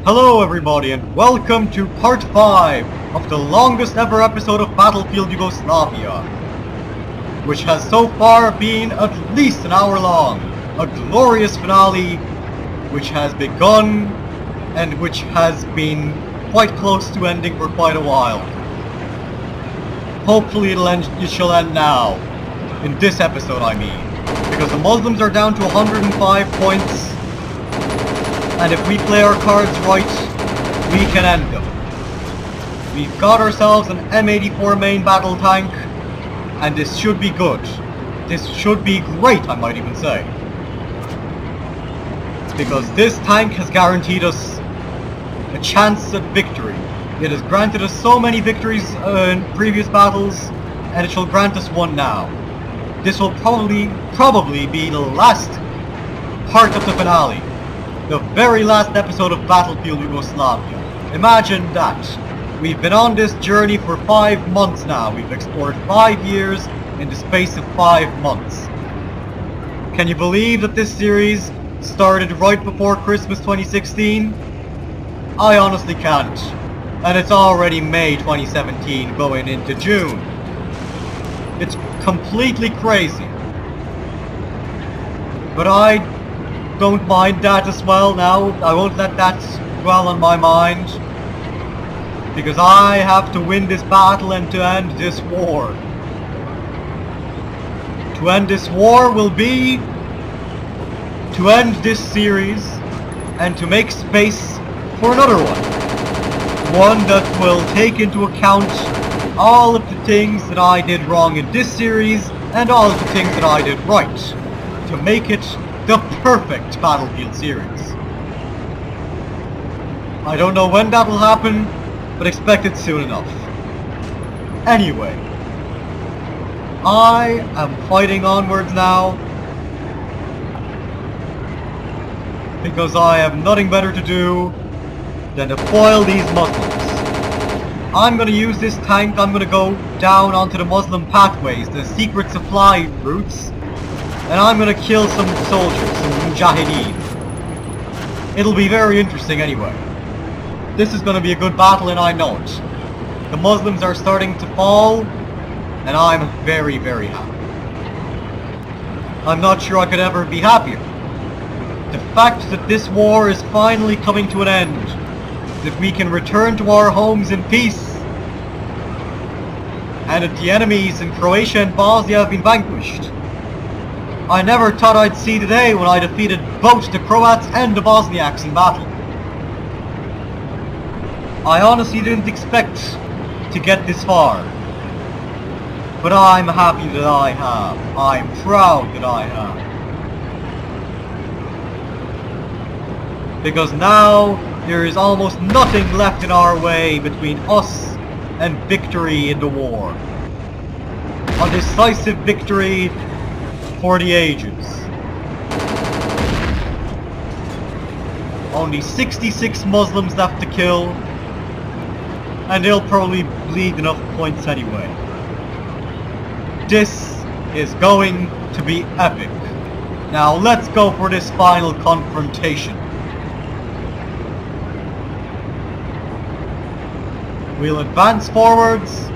Hello everybody and welcome to part 5 of the longest ever episode of Battlefield Yugoslavia, which has so far been at least an hour long, a glorious finale which has begun and which has been quite close to ending for quite a while. Hopefully it shall end now, in this episode I mean, because the Muslims are down to 105 points. And if we play our cards right, we can end them. We've got ourselves an M84 main battle tank, and this should be good. This should be great, I might even say. Because this tank has guaranteed us a chance at victory. It has granted us so many victories in previous battles, and it shall grant us one now. This will probably be the last part of the finale. The very last episode of Battlefield Yugoslavia. Imagine that. We've been on this journey for 5 months now. We've explored 5 years in the space of 5 months. Can you believe that this series started right before Christmas 2016? I honestly can't. And it's already May 2017 going into June. It's completely crazy. But I don't mind that as well now. I won't let that dwell on my mind. Because I have to win this battle and to end this war. To end this war will be to end this series and to make space for another one. One that will take into account all of the things that I did wrong in this series and all of the things that I did right. To make it the perfect Battlefield series. I don't know when that will happen, but expect it soon enough. Anyway, I am fighting onwards now because I have nothing better to do than to foil these Muslims. I'm gonna use this tank, I'm gonna go down onto the Muslim pathways, the secret supply routes, and I'm gonna kill some soldiers, some mujahideen. It'll be very interesting anyway. This is gonna be a good battle and I know it. The Muslims are starting to fall, and I'm very, very happy. I'm not sure I could ever be happier. The fact that this war is finally coming to an end, that we can return to our homes in peace, and that the enemies in Croatia and Bosnia have been vanquished. I never thought I'd see the day when I defeated both the Croats and the Bosniaks in battle. I honestly didn't expect to get this far. But I'm happy that I have. I'm proud that I have. Because now there is almost nothing left in our way between us and victory in the war. A decisive victory for the ages. Only 66 Muslims left to kill, and they'll probably bleed enough points anyway. This is going to be epic. Now let's go for this final confrontation. We'll advance forwards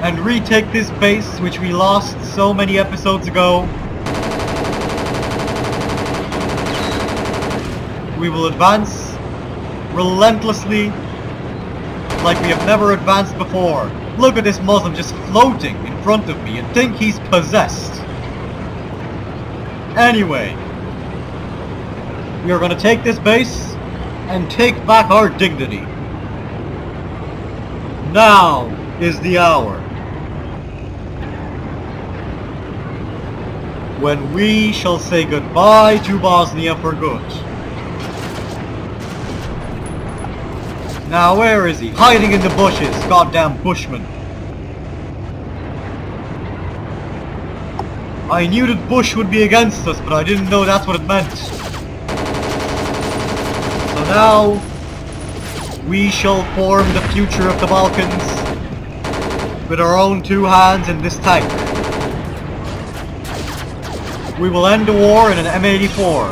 and retake this base which we lost so many episodes ago. We will advance relentlessly like we have never advanced before. Look at this Muslim just floating in front of me and think he's possessed. Anyway, we are going to take this base and take back our dignity. Now is the hour when we shall say goodbye to Bosnia for good. Now where is he? Hiding in the bushes, goddamn bushman. I knew that Bush would be against us, but I didn't know that's what it meant. So now we shall form the future of the Balkans with our own 2 hands in this tank. We will end the war in an M84.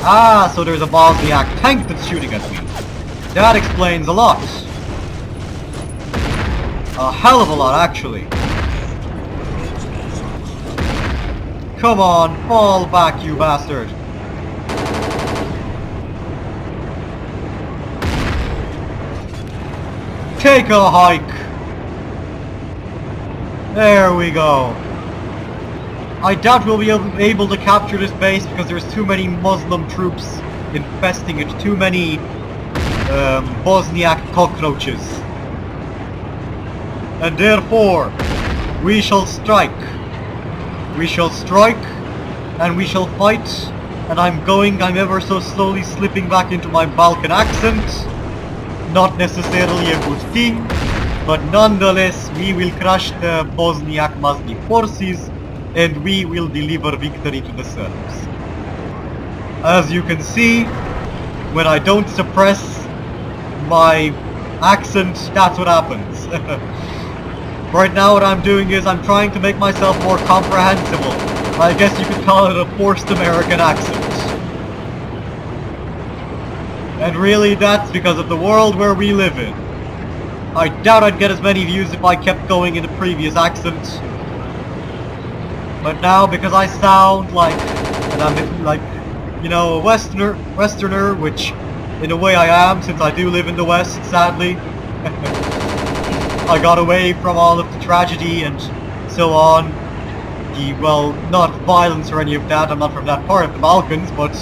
Ah, so there's a Bosniak tank that's shooting at me. That explains a lot. A hell of a lot, actually. Come on, fall back, you bastard. Take a hike. There we go. I doubt we'll be able to capture this base because there's too many Muslim troops infesting it. Too many Bosniak cockroaches. And therefore, we shall strike. We shall strike, and we shall fight. And I'm ever so slowly slipping back into my Balkan accent. Not necessarily a good thing, but nonetheless, we will crush the Bosniak Muslim forces, and we will deliver victory to the Serbs. As you can see, when I don't suppress my accent, that's what happens. Right now what I'm doing is I'm trying to make myself more comprehensible. I guess you could call it a forced American accent. And really that's because of the world where we live in. I doubt I'd get as many views if I kept going in the previous accent. But now because I sound like, and I'm like, you know, a Westerner, which in a way I am since I do live in the West, sadly. I got away from all of the tragedy and so on. Well, not violence or any of that, I'm not from that part of the Balkans, but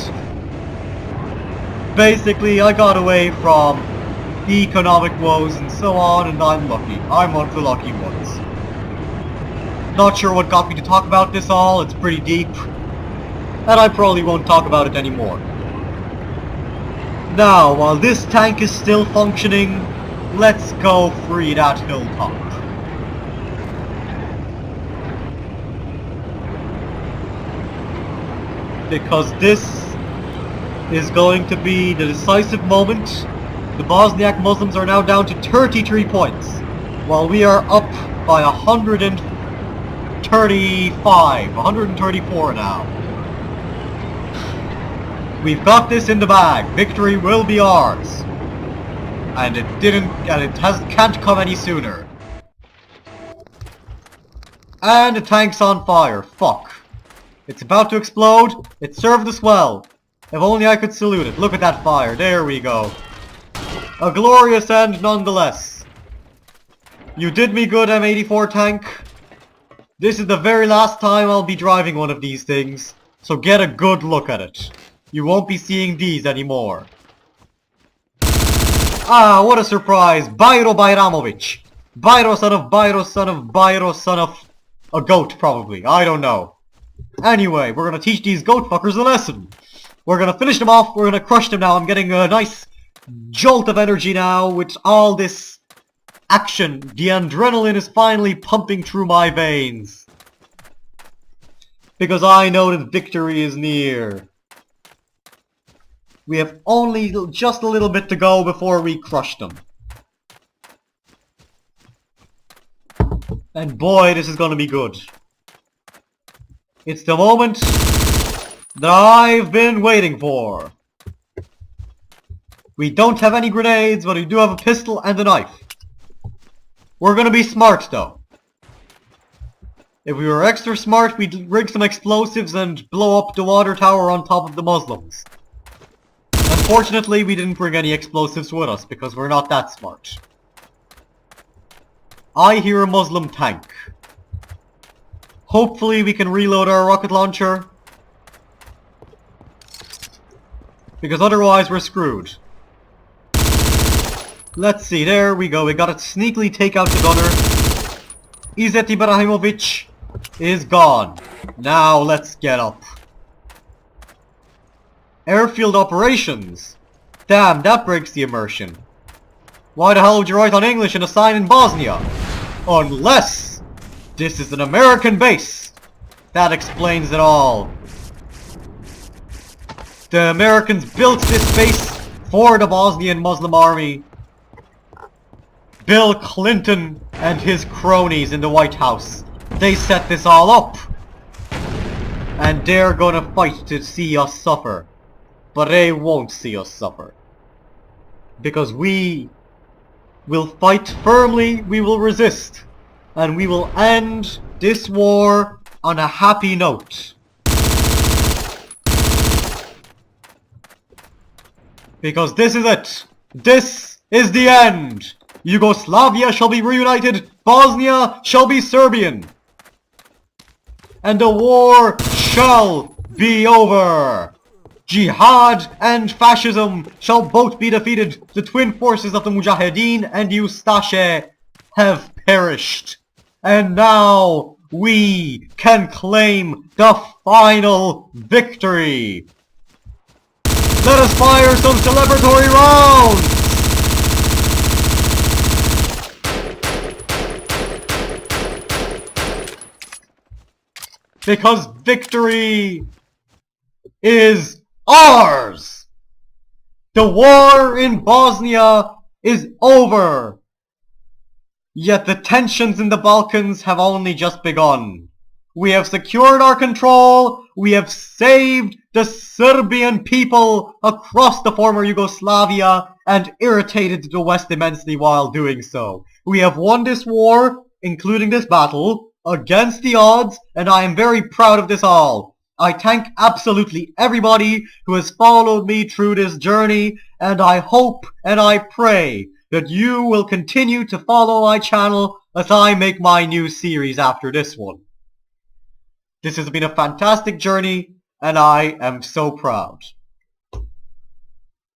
basically I got away from economic woes and so on, and I'm lucky. I'm one of the lucky ones. Not sure what got me to talk about this all, it's pretty deep, and I probably won't talk about it anymore. Now, while this tank is still functioning, let's go free that hilltop. Because this is going to be the decisive moment. The Bosniak Muslims are now down to 33 points, while we are up by 134 now. We've got this in the bag. Victory will be ours. And it can't come any sooner. And the tank's on fire. Fuck. It's about to explode. It served us well. If only I could salute it. Look at that fire. There we go. A glorious end nonetheless. You did me good, M84 tank. This is the very last time I'll be driving one of these things. So get a good look at it. You won't be seeing these anymore. Ah, what a surprise. Bajro Bajramovic. Bajro son of Bajro son of Bajro son of a goat, probably. I don't know. Anyway, we're gonna teach these goat fuckers a lesson. We're gonna finish them off. We're gonna crush them now. I'm getting a nice jolt of energy now with all this action. The adrenaline is finally pumping through my veins. Because I know that victory is near. We have only just a little bit to go before we crush them. And boy, this is gonna be good. It's the moment that I've been waiting for. We don't have any grenades, but we do have a pistol and a knife. We're gonna be smart though. If we were extra smart, we'd rig some explosives and blow up the water tower on top of the Muslims. Unfortunately, we didn't bring any explosives with us because we're not that smart. I hear a Muslim tank. Hopefully we can reload our rocket launcher. Because otherwise we're screwed. Let's see, there we go. We gotta sneakily take out the gunner. Izet Ibrahimovic is gone. Now let's get up. Airfield operations. Damn, that breaks the immersion. Why the hell would you write on English and a sign in Bosnia? Unless this is an American base. That explains it all. The Americans built this base for the Bosnian Muslim army. Bill Clinton and his cronies in the White House. They set this all up. And they're gonna fight to see us suffer. but they won't see us suffer. Because we will fight firmly, we will resist, and we will end this war on a happy note. Because this is it. This is the end. Yugoslavia shall be reunited. Bosnia shall be Serbian. And the war shall be over. Jihad and fascism shall both be defeated. The twin forces of the Mujahideen and Ustaše have perished. And now we can claim the final victory. Let us fire some celebratory rounds! Because victory is ours! The war in Bosnia is over! Yet the tensions in the Balkans have only just begun. We have secured our control, we have saved the Serbian people across the former Yugoslavia and irritated the West immensely while doing so. We have won this war, including this battle, against the odds, and I am very proud of this all. I thank absolutely everybody who has followed me through this journey, and I hope and I pray that you will continue to follow my channel as I make my new series after this one. This has been a fantastic journey, and I am so proud.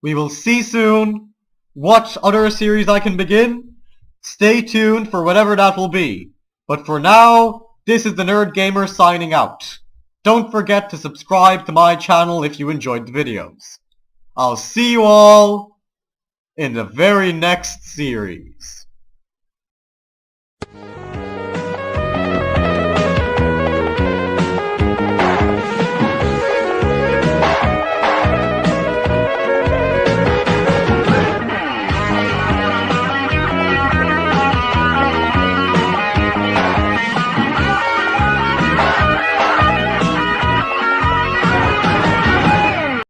We will see soon what other series I can begin. Stay tuned for whatever that will be. But for now, this is the Nerd Gamer signing out. Don't forget to subscribe to my channel if you enjoyed the videos. I'll see you all in the very next series.